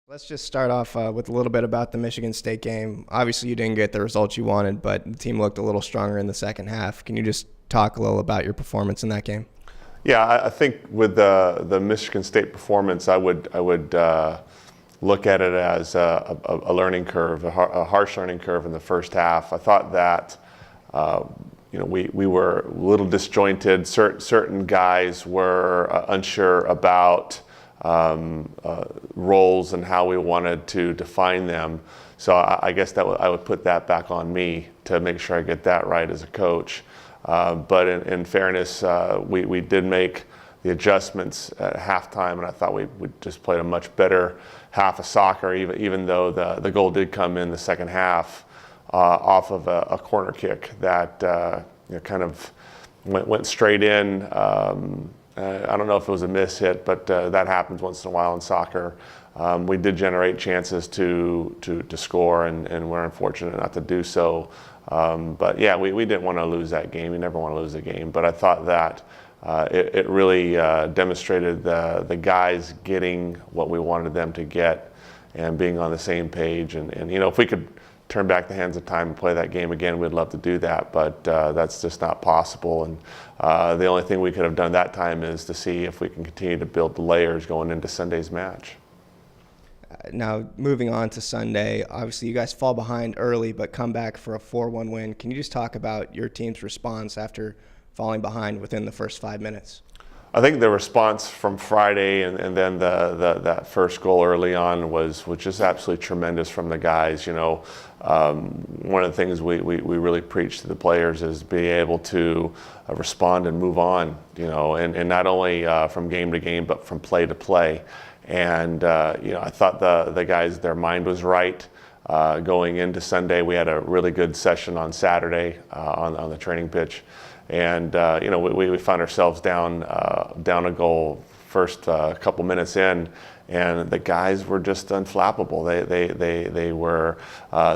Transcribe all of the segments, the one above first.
Let's just start off with a little bit about the Michigan State game. Obviously, you didn't get the results you wanted, but the team looked a little stronger in the second half. Can you just talk a little about your performance in that game? Yeah, I think with the Michigan State performance, I would look at it as a learning curve, a harsh learning curve in the first half. I thought that we were a little disjointed. Certain guys were unsure about roles and how we wanted to define them. So I guess I would put that back on me to make sure I get that right as a coach. But in fairness, we did make the adjustments at halftime, and I thought we just played a much better half of soccer, even though the goal did come in the second half off of a corner kick that kind of went straight in. I don't know if it was a miss hit, but that happens once in a while in soccer. We did generate chances to score, and we're unfortunate not to do so. But yeah, we didn't want to lose that game. You never want to lose a game. But I thought that it really demonstrated the guys getting what we wanted them to get and being on the same page. And if we could turn back the hands of time and play that game again, we'd love to do that. But that's just not possible. And the only thing we could have done that time is to see if we can continue to build the layers going into Sunday's match. Now, moving on to Sunday, obviously you guys fall behind early but come back for a 4-1 win. Can you just talk about your team's response after falling behind within the first 5 minutes? I think the response from Friday and then that first goal early on was just absolutely tremendous from the guys. One of the things we really preach to the players is be able to respond and move on, and not only from game to game, but from play to play. And I thought the guys, their mind was right going into Sunday. We had a really good session on Saturday on the training pitch, and we found ourselves down a goal first couple minutes in, and the guys were just unflappable. They were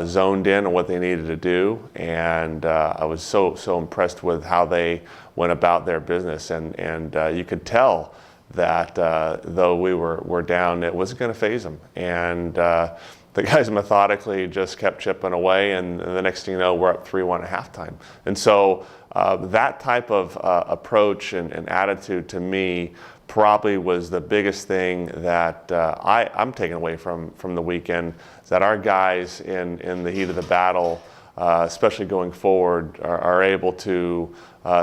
zoned in on what they needed to do, and I was so impressed with how they went about their business, and you could tell that though we were down, it wasn't going to faze them. And the guys methodically just kept chipping away, and the next thing you know, we're up 3-1 at halftime. And so that type of approach and attitude to me probably was the biggest thing that I'm taking away from the weekend, is that our guys in the heat of the battle, especially going forward, are able to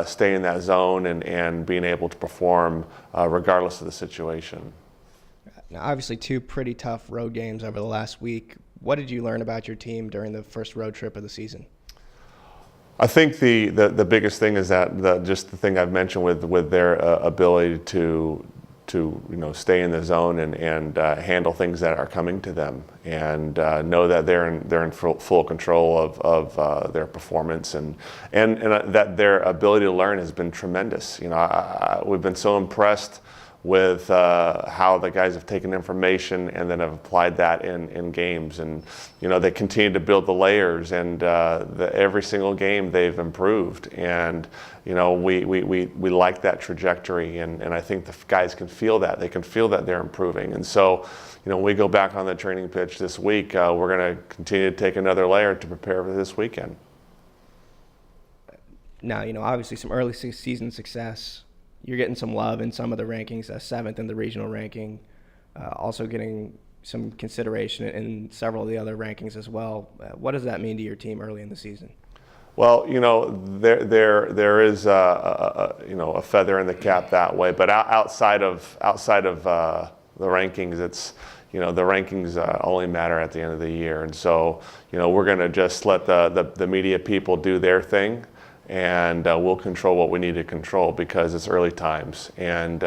stay in that zone and being able to perform regardless of the situation. Now, obviously, two pretty tough road games over the last week. What did you learn about your team during the first road trip of the season? I think the biggest thing is that just the thing I've mentioned with their ability to stay in the zone and handle things that are coming to them, and know that they're in full control of their performance, and that their ability to learn has been tremendous. We've been so impressed with how the guys have taken information and then have applied that in games, and they continue to build the layers, and every single game they've improved, and we like that trajectory, and I think the guys can feel that. They can feel that they're improving, and so when we go back on the training pitch this week, we're going to continue to take another layer to prepare for this weekend. Now, obviously some early season success. You're getting some love in some of the rankings, 7th in the regional ranking, also getting some consideration in several of the other rankings as well. What does that mean to your team early in the season? Well, there is a feather in the cap that way, but outside of the rankings, it's the rankings only matter at the end of the year, and so we're going to just let the media people do their thing, and we'll control what we need to control because it's early times. And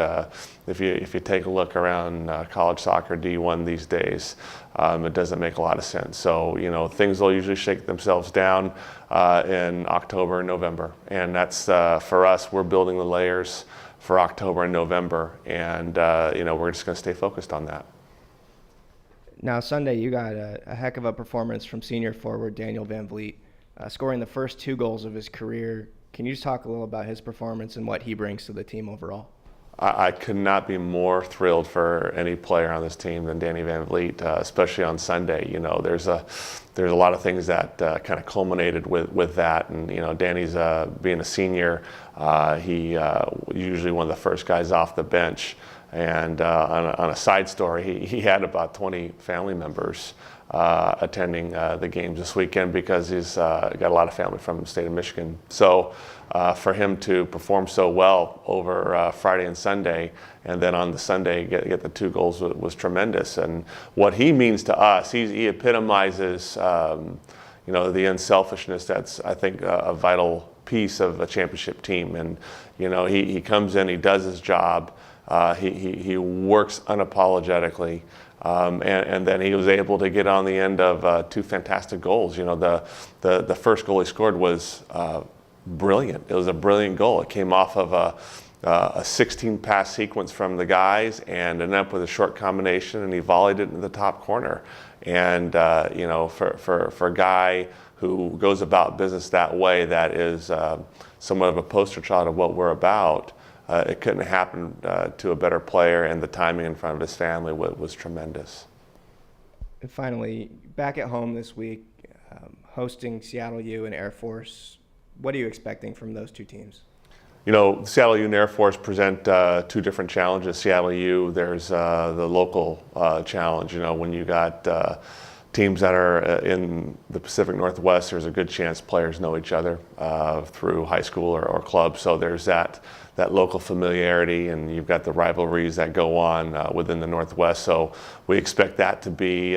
if you take a look around college soccer D1 these days, it doesn't make a lot of sense. So things will usually shake themselves down in October and November, and that's for us. We're building the layers for October and November, and we're just going to stay focused on that. Now, Sunday, you got a heck of a performance from senior forward Daniel Van Vliet, scoring the first 2 goals of his career. Can you just talk a little about his performance and what he brings to the team overall? I could not be more thrilled for any player on this team than Danny Van Vliet, especially on Sunday. You know, there's a lot of things that kind of culminated with that, and you know, Danny's being a senior, he usually one of the first guys off the bench. And on a side story, he had about 20 family members attending the games this weekend because he's got a lot of family from the state of Michigan. So for him to perform so well over Friday and Sunday, and then on the Sunday get the 2 goals was tremendous. And what he means to us, he epitomizes you know, the unselfishness that's, I think, a vital piece of a championship team. And you know, he comes in, he does his job. He works unapologetically, and then he was able to get on the end of 2 fantastic goals. You know, the first goal he scored was brilliant. It was a brilliant goal. It came off of a 16-pass sequence from the guys and ended up with a short combination, and he volleyed it into the top corner. And you know, for a guy who goes about business that way, that is somewhat of a poster child of what we're about. It couldn't happen to a better player, and the timing in front of his family was tremendous. And finally, back at home this week, hosting Seattle U and Air Force. What are you expecting from those 2 teams? You know, Seattle U and Air Force present 2 different challenges. Seattle U, there's the local challenge. You know, when you got teams that are in the Pacific Northwest, there's a good chance players know each other through high school or club. So there's that local familiarity, and you've got the rivalries that go on within the Northwest. So we expect that to be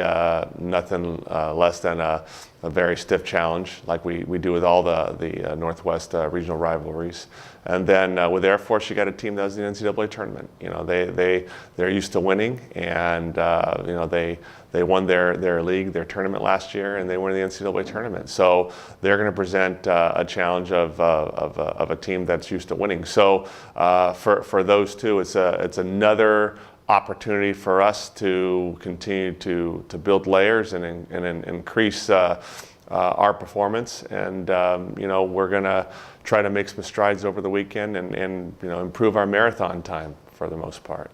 nothing less than a very stiff challenge, like we do with all the Northwest regional rivalries. And then with Air Force, you got a team that was in the NCAA tournament. You know, they're used to winning, and you know, they won their league, their tournament last year, and they won the NCAA tournament. So they're going to present a challenge of a team that's used to winning. So for those 2, it's another opportunity for us to continue to build layers and increase our performance. And you know, we're going to try to make some strides over the weekend and you know, improve our marathon time for the most part.